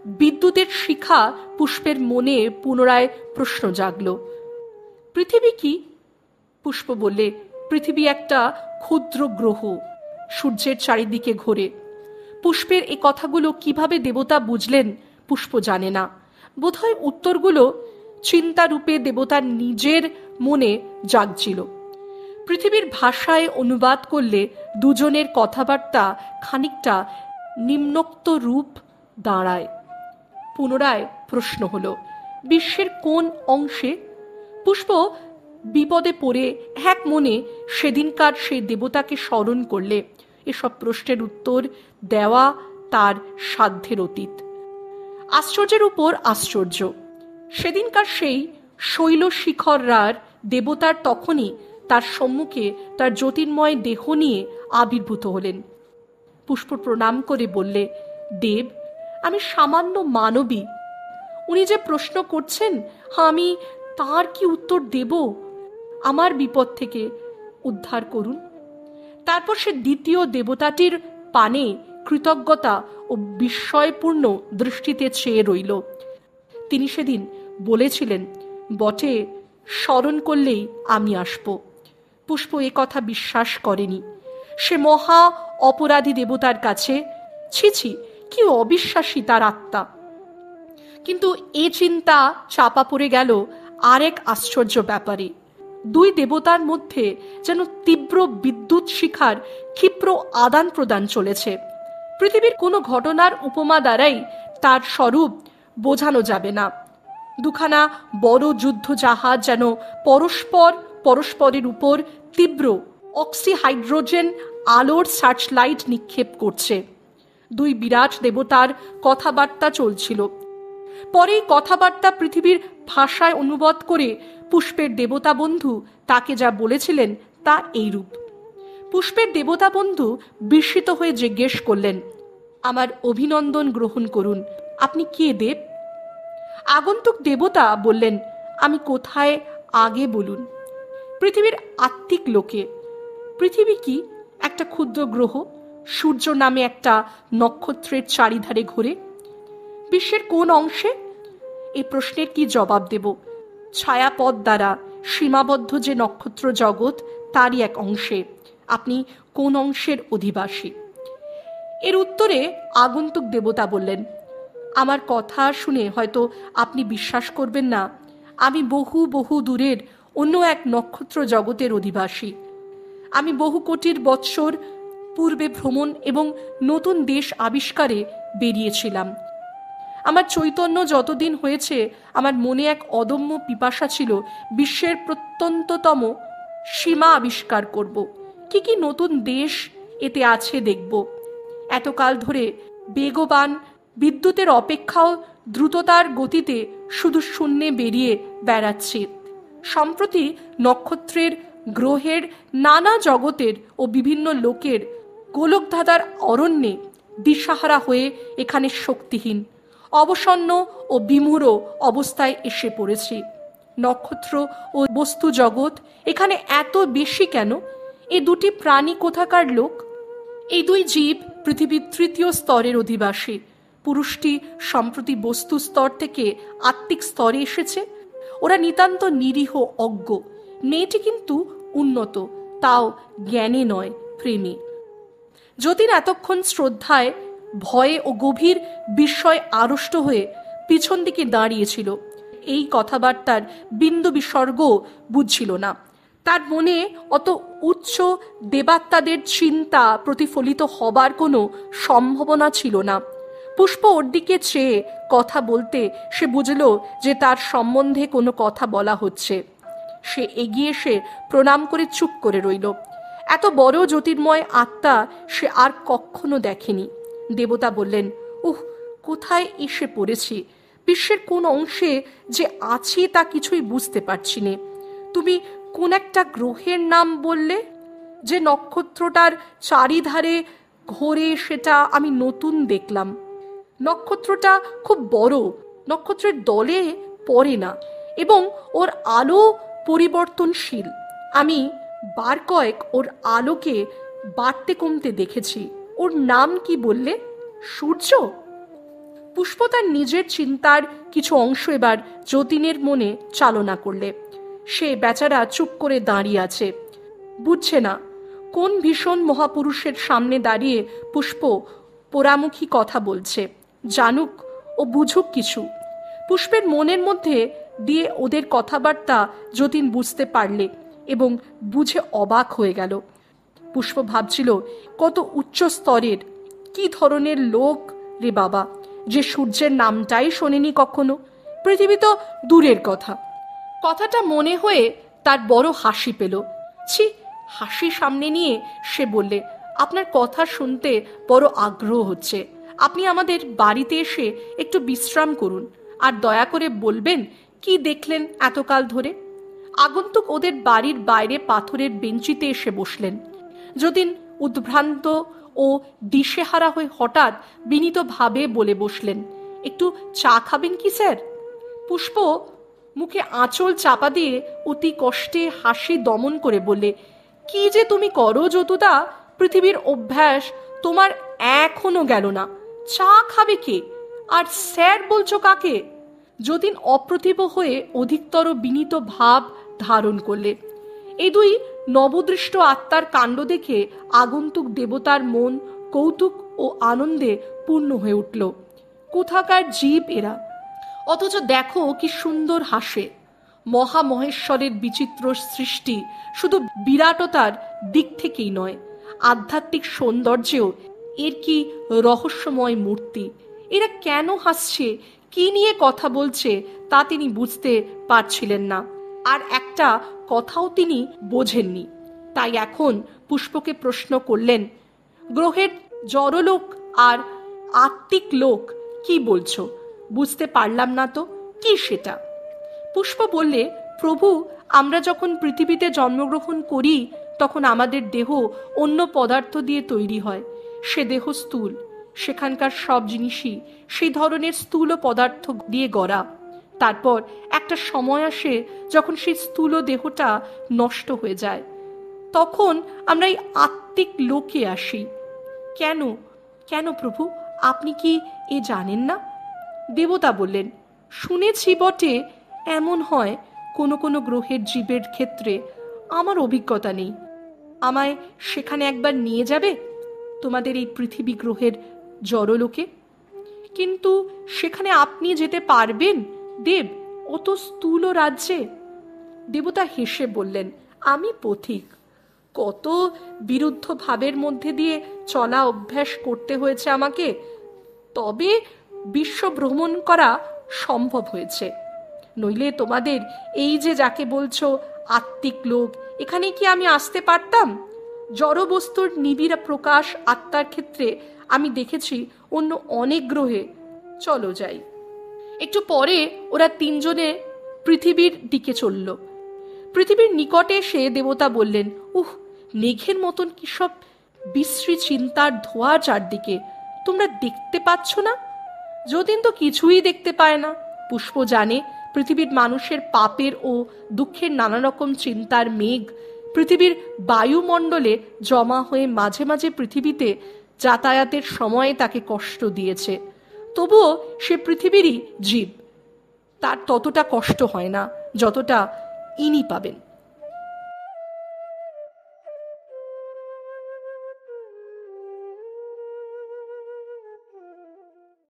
বিদ্যুতের শিখা পুষ্পের মনে পুনরায় প্রশ্ন জাগল। পৃথিবী কি? পুষ্প বললে, পৃথিবী একটা ক্ষুদ্র গ্রহ, সূর্যের চারিদিকে ঘোরে। পুষ্পের এই কথাগুলো কিভাবে দেবতা বুঝলেন পুষ্প জানে না। বোধহয় উত্তরগুলো চিন্তারূপে দেবতার নিজের মনে জাগছিল। পৃথিবীর ভাষায় অনুবাদ করলে দুজনের কথাবার্তা খানিকটা নিম্নোক্ত রূপ দাঁড়ায়। পুনরায় প্রশ্ন হলো, বিশ্বের কোন অংশে? পুষ্প বিপদে পড়ে এক মনে সেদিনকার সেই দেবতাকে স্মরণ করলে এসব প্রশ্নের উত্তর দেওয়া তার সাধ্যের অতীত। আশ্চর্যের উপর আশ্চর্য, সেদিনকার সেই শৈলশিখরার দেবতার তখনই তার সম্মুখে তার জ্যোতির্ময় দেহ নিয়ে আবির্ভূত হলেন। পুষ্প প্রণাম করে বললে, দেব, আমি সামান্য মানবী। উনি যে প্রশ্ন করছেন আমি তার কি উত্তর দেব? আমার বিপদ থেকে উদ্ধার করুন। তারপর সে দ্বিতীয় দেবতাটির পানে কৃতজ্ঞতা ও বিস্ময়পূর্ণ দৃষ্টিতে চেয়ে রইল। তিনি সেদিন বলেছিলেন বটে, স্মরণ করলেই আমি আসব। পুষ্প এ কথা বিশ্বাস করেনি। সে মহা অপরাধী দেবতার কাছে ছি ছি, কি অবিশ্বাসী তার আত্মা। কিন্তু এ চিন্তা চাপা পড়ে গেল আরেক আশ্চর্য ব্যাপারে। দুই দেবতার মধ্যে যেন তীব্র বিদ্যুৎ শিখার ক্ষিপ্র আদান প্রদান চলেছে। পৃথিবীর কোনো ঘটনার উপমা দ্বারাই তার স্বরূপ বোঝানো যাবে না। দুখানা বড় যুদ্ধ জাহাজ যেন পরস্পরের উপর তীব্র অক্সিহাইড্রোজেন আলোর সার্চলাইট নিক্ষেপ করছে। দুই বিরাট দেবতার কথাবার্তা চলছিল। পরেই কথাবার্তা পৃথিবীর ভাষায় অনুবাদ করে পুষ্পের দেবতা বন্ধু তাকে যা বলেছিলেন তা এইরূপ। পুষ্পের দেবতা বন্ধু বিস্মিত হয়ে জিজ্ঞেস করলেন, আমার অভিনন্দন গ্রহণ করুন, আপনি কে দেব? আগন্তুক দেবতা বললেন, আমি কোথায় আগে বলুন। পৃথিবীর আত্মিক লোকে। পৃথিবী কি? একটা ক্ষুদ্র গ্রহ, সূর্য নামে একটা নক্ষত্রের চারিধারে ঘোরে। বিশ্বের কোন অংশে? এই প্রশ্নের কি জবাব দেব? ছায়াপথ দ্বারা সীমাবদ্ধ যে নক্ষত্র জগৎ তারই এক অংশে। আপনি কোন অংশের অধিবাসী? এর উত্তরে আগন্তুক দেবতা বললেন, আমার কথা শুনে হয়তো আপনি বিশ্বাস করবেন না, আমি বহু বহু দূরের অন্য এক নক্ষত্র জগতের অধিবাসী। আমি বহু কোটির বৎসর পূর্বে ভ্রমণ এবং নতুন দেশ আবিষ্কারে বেরিয়েছিলাম। আমার চৈতন্য যতদিন হয়েছে আমার মনে এক অদম্য পিপাসা ছিল বিশ্বের প্রত্যন্ততম সীমা আবিষ্কার করব। কি কি নতুন দেশ এতে আছে দেখব। এতকাল ধরে বেগবান বিদ্যুতের অপেক্ষাও দ্রুততার গতিতে শুধু শূন্যে বেরিয়ে বেড়াচ্ছি। সম্প্রতি নক্ষত্রের, গ্রহের, নানা জগতের ও বিভিন্ন লোকের গোলকধাঁধার অরণ্যে দিশাহারা হয়ে এখানে শক্তিহীন, অবসন্ন ও বিমূঢ় অবস্থায় এসে পড়েছি। নক্ষত্র ও বস্তু জগৎ এখানে এত বেশি কেন? এ দুটি প্রাণী কোথাকার লোক? এই দুই জীব পৃথিবীর তৃতীয় স্তরের অধিবাসী। পুরুষটি সম্প্রতি বস্তু স্তর থেকে আত্মিক স্তরে এসেছে। ওরা নিতান্ত নিরীহ, অজ্ঞ। মেয়েটি কিন্তু উন্নত, তাও জ্ঞানে নয়, প্রেমে। যতীন এতক্ষণ শ্রদ্ধায়, ভয়ে ও গভীর বিস্ময় আড়ষ্ট হয়ে পিছন দিকে দাঁড়িয়েছিল। এই কথাবার্তার বিন্দু বিসর্গ বুঝছিল না। তার মনে অত উচ্চ দেবাত্মাদের চিন্তা প্রতিফলিত হবার কোনো সম্ভাবনা ছিল না। পুষ্প ওর দিকে চেয়ে কথা বলতে সে বুঝল যে তার সম্বন্ধে কোনো কথা বলা হচ্ছে। সে এগিয়ে এসে প্রণাম করে চুপ করে রইল। এত বড় জ্যোতির্ময় আত্মা সে আর কখনো দেখেনি। দেবতা বললেন, কোথায় এসে পড়েছি? বিশ্বের কোন অংশে যে আছি তা কিছুই বুঝতে পারছি নে। তুমি কোন একটা গ্রহের নাম বললে, যে নক্ষত্রটার চারিধারে ঘোরে, সেটা আমি নতুন দেখলাম। নক্ষত্রটা খুব বড়, নক্ষত্রের দলে পড়ে না এবং ওর আলো পরিবর্তনশীল। আমি বার কয়েক ওর আলোকে বাড়তে কমতে দেখেছি। ওর নাম কি বললে? সূর্য? পুষ্প তার নিজের চিন্তার কিছু অংশ এবার যতীনের মনে চালনা করলে। সে বেচারা চুপ করে দাঁড়িয়ে আছে, বুঝছে না কোন ভীষণ মহাপুরুষের সামনে দাঁড়িয়ে পুষ্প পোড়ামুখী কথা বলছে। জানুক ও বুঝুক কিছু। পুষ্পের মনের মধ্যে দিয়ে ওদের কথাবার্তা যতীন বুঝতে পারলে এবং বুঝে অবাক হয়ে গেল। পুষ্প ভাবছিল কত উচ্চ স্তরের, কি ধরনের লোক রে বাবা, যে সূর্যের নামটাই শোনেনি কখনো। পৃথিবী তো দূরের কথা। কথাটা মনে হয়ে তার বড় হাসি পেল। ছি, হাসি সামনে নিয়ে সে বললে, আপনার কথা শুনতে বড় আগ্রহ হচ্ছে। আপনি আমাদের বাড়িতে এসে একটু বিশ্রাম করুন, আর দয়া করে বলবেন কি দেখলেন এতকাল ধরে। আগন্তুক ওদের বাড়ির বাইরে পাথরের বেঞ্চিতে এসে বসলেন। যতীন উদ্ভ্রান্ত ও দিশেহারা হয়ে হঠাৎ বিনীতভাবে বলে বসলেন, একটু চা খাবেন কি স্যার? পুষ্প মুখে আঁচল চাপা দিয়ে অতি কষ্টে হাসি দমন করে বললে, কি যে তুমি করো যতুদা, পৃথিবীর অভ্যাস তোমার এখনো গেল না। চা খাবে কে, আর স্যার বলছো কাকে? যতীন অপ্রতিভ হয়ে অধিকতর বিনীত ভাব ধারণ করলে। এই দুই নবদৃষ্ট আত্মার কাণ্ড দেখে আগন্তুক দেবতার মন কৌতুক ও আনন্দে পূর্ণ হয়ে উঠল। কোথাকার জীব এরা, অথচ দেখো কি সুন্দর হাসে। মহামহেশ্বরের বিচিত্র সৃষ্টি শুধু বিরাটতার দিক থেকেই নয়, আধ্যাত্মিক সৌন্দর্যেও এর কি রহস্যময় মূর্তি। এরা কেন হাসছে, কি নিয়ে কথা বলছে তা তিনি বুঝতে পারছিলেন না, আর একটা কথাও তিনি বোঝেননি। তাই এখন পুষ্পকে প্রশ্ন করলেন, গ্রহের জড়লোক আর আত্মিক লোক কি বলছো? বুঝতে পারলাম না তো, কি সেটা? পুষ্প বললে, প্রভু, আমরা যখন পৃথিবীতে জন্মগ্রহণ করি তখন আমাদের দেহ অন্য পদার্থ দিয়ে তৈরি হয়। সে দেহ স্থূল, সেখানকার সব জিনিসই সেই ধরনের স্থূল পদার্থ দিয়ে গড়া। তারপর একটা সময় আসে যখন সেই স্থূল দেহটা নষ্ট হয়ে যায়, তখন আমরা এই আত্মিক লোকে আসি। কেন কেন প্রভু, আপনি কি এ জানেন না? দেবতা বললেন, শুনেছি বটে, এমন হয় কোনো কোনো গ্রহের জীবের ক্ষেত্রে। আমার অভিজ্ঞতা নেই। আমায় সেখানে একবার নিয়ে যাবে, তোমাদের এই পৃথিবী গ্রহের জড়লোকে? কিন্তু সেখানে আপনি যেতে পারবেন দেব, অত স্থূল রাজ্যে? দেবতা হেসে বললেন, আমি পথিক, কত বিরুদ্ধ ভাবের মধ্যে দিয়ে চলা অভ্যাস করতে হয়েছে আমাকে, তবে বিশ্ব ভ্রমণ করা সম্ভব হয়েছে। নইলে তোমাদের এই যে যাকে বলছো আত্মিক লোক, এখানে কি আমি আসতে পারতাম? জড় বস্তুর নিবিড় প্রকাশ আত্মার ক্ষেত্রে আমি দেখেছি অন্য অনেক গ্রহে। চলো যাই। একটু পরে ওরা তিনজনে পৃথিবীর দিকে চলল। পৃথিবীর নিকটে এসে দেবতা বললেন, মেঘের মতন কি সব বিশ্রী চিন্তার ধোয়া চারদিকে, তোমরা দেখতে পাচ্ছ না? যতীন তো কিছুই দেখতে পায় না। পুষ্প জানে পৃথিবীর মানুষের পাপের ও দুঃখের নানা রকম চিন্তার মেঘ পৃথিবীর বায়ুমণ্ডলে জমা হয়ে মাঝে মাঝে পৃথিবীতে যাতায়াতের সময়ে তাকে কষ্ট দিয়েছে। তবুও সে পৃথিবীরই জীব, তার ততটা কষ্ট হয় না যতটা ইনি পাবেন।